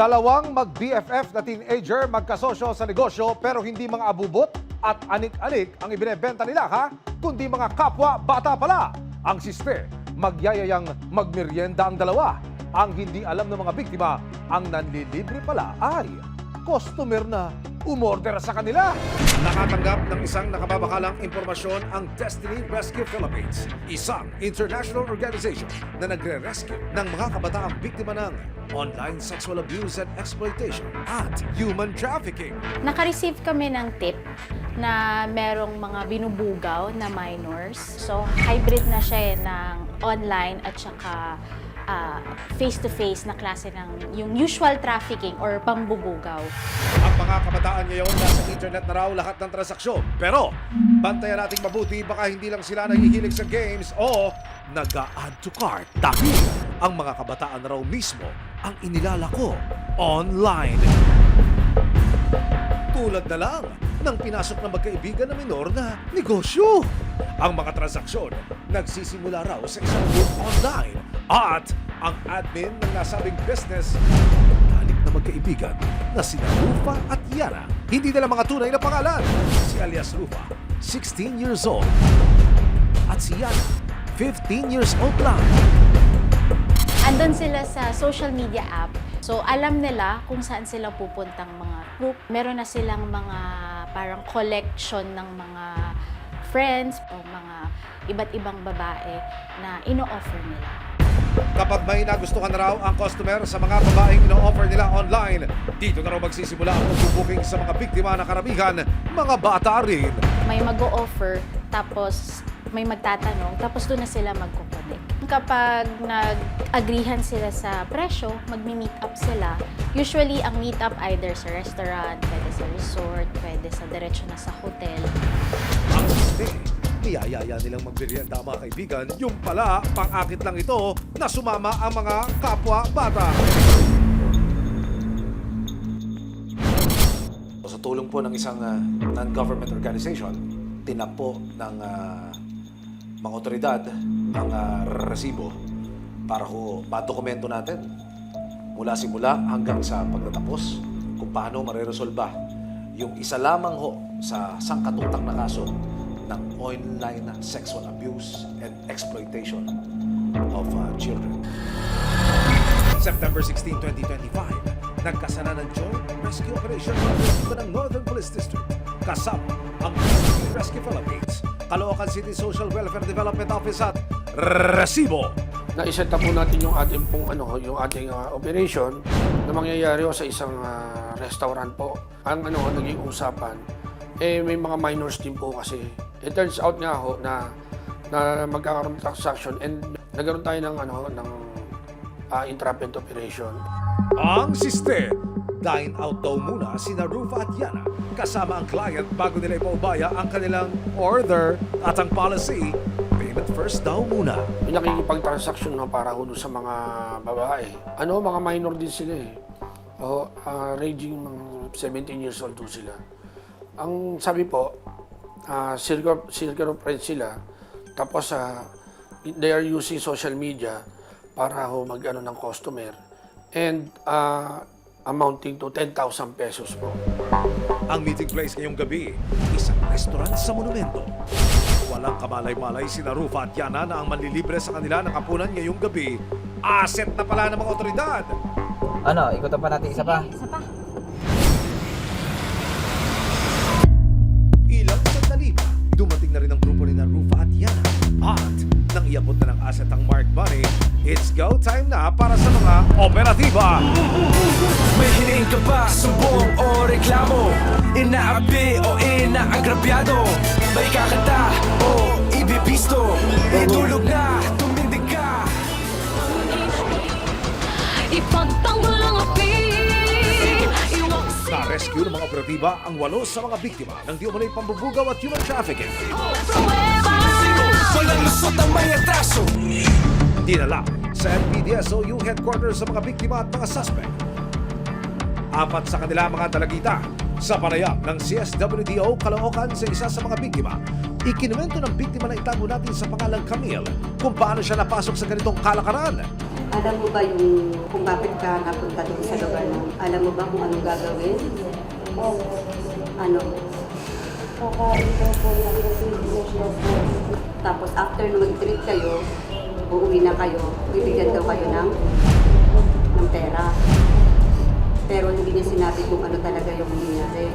Dalawang mag-BFF na teenager magkasosyo sa negosyo pero hindi mga abubot at anik-anik ang ibinebenta nila ha, kundi mga kapwa bata pala. Ang siste, magyayayang magmeryenda ang dalawa. Ang hindi alam ng mga biktima, ang nanlilibre pala ay customer na umorder sa kanila. Nakatanggap ng isang nakababakalang impormasyon ang Destiny Rescue Philippines, isang international organization na nagre-rescue ng mga kabataang biktima ng online sexual abuse and exploitation at human trafficking. Naka-receive kami ng tip na merong mga binubugaw na minors. So, hybrid na siya ng online at saka face-to-face na klase ng yung usual trafficking or pambubugaw. Ang mga kabataan ngayon nasa internet na raw lahat ng transaksyon. Pero, bantayan nating mabuti baka hindi lang sila nahihilig sa games o nag-a-add to cart. Dahil ang mga kabataan na raw mismo ang inilalako online. Tulad na lang ng pinasok ng magkaibigan na minor na negosyo. Ang mga transaksyon nagsisimula raw sa isang group online at ang admin ng nasabing business galit na magkaibigan na sina Rufa at Yana. Hindi nila mga tunay na pangalan. Si alias Rufa, 16 years old at si Yana, 15 years old lang. Andun sila sa social media app. So, alam nila kung saan sila pupuntang mga group. Meron na silang mga parang collection ng mga friends o mga iba't ibang babae na ino-offer nila. Kapag may nagustuhan na raw ang customer sa mga babaeng ino-offer nila online, dito na raw magsisimula ang pagbubuking sa mga biktima na karamihan, mga bata rin. May mag-o-offer, tapos may magtatanong, tapos doon na sila magkukunik. Kapag nag-agreehan sila sa presyo, magmi-meet up sila. Usually, ang meet up either sa restaurant, pwede sa resort, pwede sa diretso na sa hotel. Ang siste, niyayaya nilang magmerienda ang mga kaibigan, yung pala, pang-akit lang ito na sumama ang mga kapwa bata. Sa tulong po ng isang non-government organization, tinakpo ng mga otoridad ang resibo para ho madokumento natin mula simula hanggang sa pagtatapos kung paano mareresolba yung isa lamang ho sa sangkatutak na kaso ng online sexual abuse and exploitation of children. September 16, 2025, nagkasana ng Joint Rescue Operation ng Northern Police District kasama ang Destiny Rescue Philippines, Caloocan City Social Welfare Development Office at Resibo. Na-set up po natin yung ating yung ating operation na mangyayari sa isang restaurant po. Ang naging usapan, may mga minors din po kasi. It turns out nga ho na magkakaroon ng transaction and nagkaroon tayo ng entrapment operation. Ang siste, dine out daw muna sina Rufa at Yana kasama ang client bago nila ipaubaya ang kanilang order at ang policy, payment first daw muna. May nakikipag-transaction para ho sa mga babae. Mga minor din sila eh. Ranging mga 17 years old do sila. Ang sabi po, circle of friends sila. Tapos they are using social media para ho ng customer. And amounting to 10,000 pesos po. Ang meeting place ngayong gabi, isang restaurant sa monumento. Walang kamalay-malay sina Rufa at Yana na ang manlilibre sa kanila ng kapunan ngayong gabi. Asset na pala ng mga otoridad. Ikutan pa natin isa pa. Isa pa. Ilang sandali pa, dumating na rin ang grupo ni na Rufa at Yana. At nang iabot na ng asset ang marked money, it's go time na para sa mga operatiba. May hiling ka ba, sumbong o reklamo? Inaapi o inaagrabyado? May kakanta o ibibisto? Itulog na, tumindig ka. Ipagtanggol ang api. Na-rescue ng mga operatiba ang 8 sa mga biktima ng di umano'y pambubugaw at human trafficking. Walang lusot ang may atraso. Dinala sa NPDSOU headquarters sa mga biktima at mga suspect. 4 sa kanila mga dalagita sa panayam ng CSWDO Caloocan sa isa sa mga biktima. Ikinuwento ng biktima na itago natin sa pangalang Camille kung paano siya napasok sa ganitong kalakaran. Alam mo ba yung kung bakit ka napunta doon sa lugar na? Alam mo ba kung anong gagawin? Ano? Kakain daw po ng resignation. Tapos after na mag-treat kayo, uuwi na kayo, bibigyan daw kayo ng pera. Pero hindi niya sinabi kung ano talaga yung nangyari.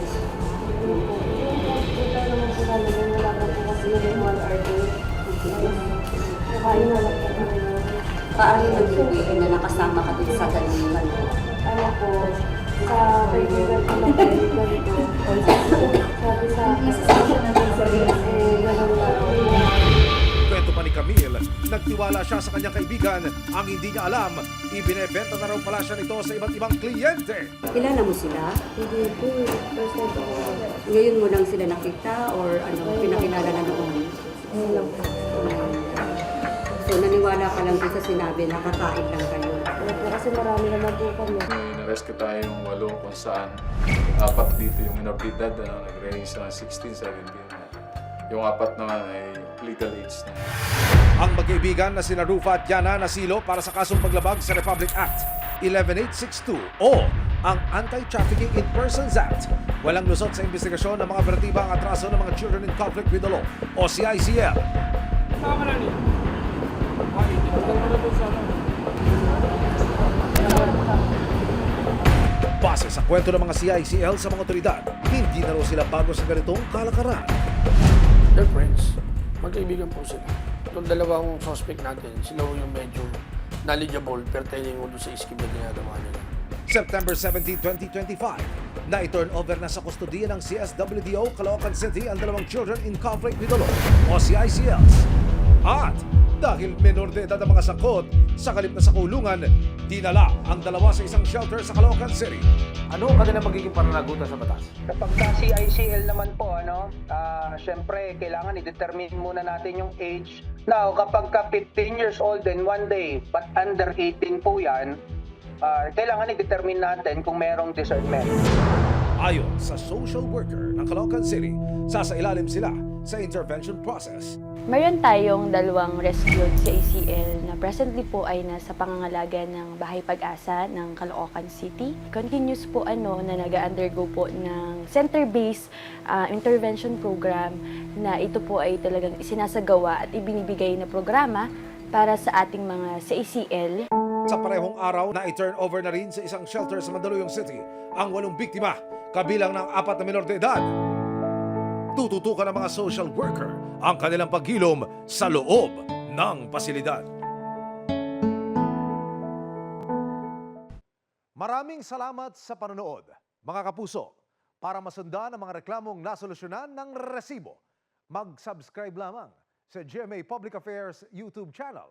Ito naman po namin yung wala na po kasi yung 1 hour day. Kakain na lang po kami. Paano nag-uwi na nakasama ka din sa ganun ano? Ano po, sa kaibigan ko na kaibigan ko. Sabi sa akin, gano'n lang. Kwento pa ni Camille, nagtiwala siya sa kanyang kaibigan. Ang hindi niya alam, ibinebenta na raw pala siya nito sa iba't ibang kliyente. Kilala mo sila? Hindi po, first time po ako. Ngayon mo lang sila nakita or ano, pinakilala na noon? Ngayon lang po. So naniwala ka lang din sa sinabi na kakain lang kayo. Ano po, kasi marami naman po kami. Narescue tayo yung 8 kung saan 4 dito yung minoridad, nag-range sa 16, 17. Yung 4 naman ay legal age na. Ang magkaibigan na sina Rufa at Yana nasilo para sa kasong paglabag sa Republic Act 11862 o ang Anti-Trafficking in Persons Act. Walang lusot sa investigasyon ng mga operatiba ang atraso ng mga Children in Conflict with the Law o CICL. Base sa kwento ng mga CICL sa mga otoridad, hindi na raw sila bago sa ganitong kalakaran. They're friends. Magkaibigan po sila. Itong dalawang suspect natin, sila yung medyo knowledgeable pertaining mo doon sa scheme na ginagawa nila. September 17, 2025, na i-turn over na sa kustodiya ng CSWDO Caloocan City ang dalawang Children in Conflict with the Law o CICLs. At dahil menor de edad ang mga sangkot, sa kalip na sa kulungan, dinala ang dalawa sa isang shelter sa Caloocan City. Ano ang kanilang magiging pananagutan sa batas? Kapag sa CICL naman po, syempre, kailangan i-determine muna natin yung age. Now, kapag ka 15 years old and 1 day, but under 18 po yan, kailangan i-determine natin kung merong discernment. Ayon sa social worker ng Caloocan City, sasailalim sila sa intervention process. Mayroon tayong 2 rescued sa ACL na presently po ay nasa pangangalaga ng Bahay Pag-asa ng Caloocan City. Continuous po na nag-undergo po ng center-based intervention program na ito po ay talagang isinasagawa at ibinibigay na programa para sa ating mga sa ACL. Sa parehong araw na i-turn over na rin sa isang shelter sa Mandaluyong City ang 8 biktima, kabilang ng 4 na menor de edad. Tututukan ng mga social worker ang kanilang paghilom sa loob ng pasilidad. Maraming salamat sa panonood, mga kapuso. Para masundan ang mga reklamong nasolusyonan ng resibo, mag-subscribe lamang sa GMA Public Affairs YouTube channel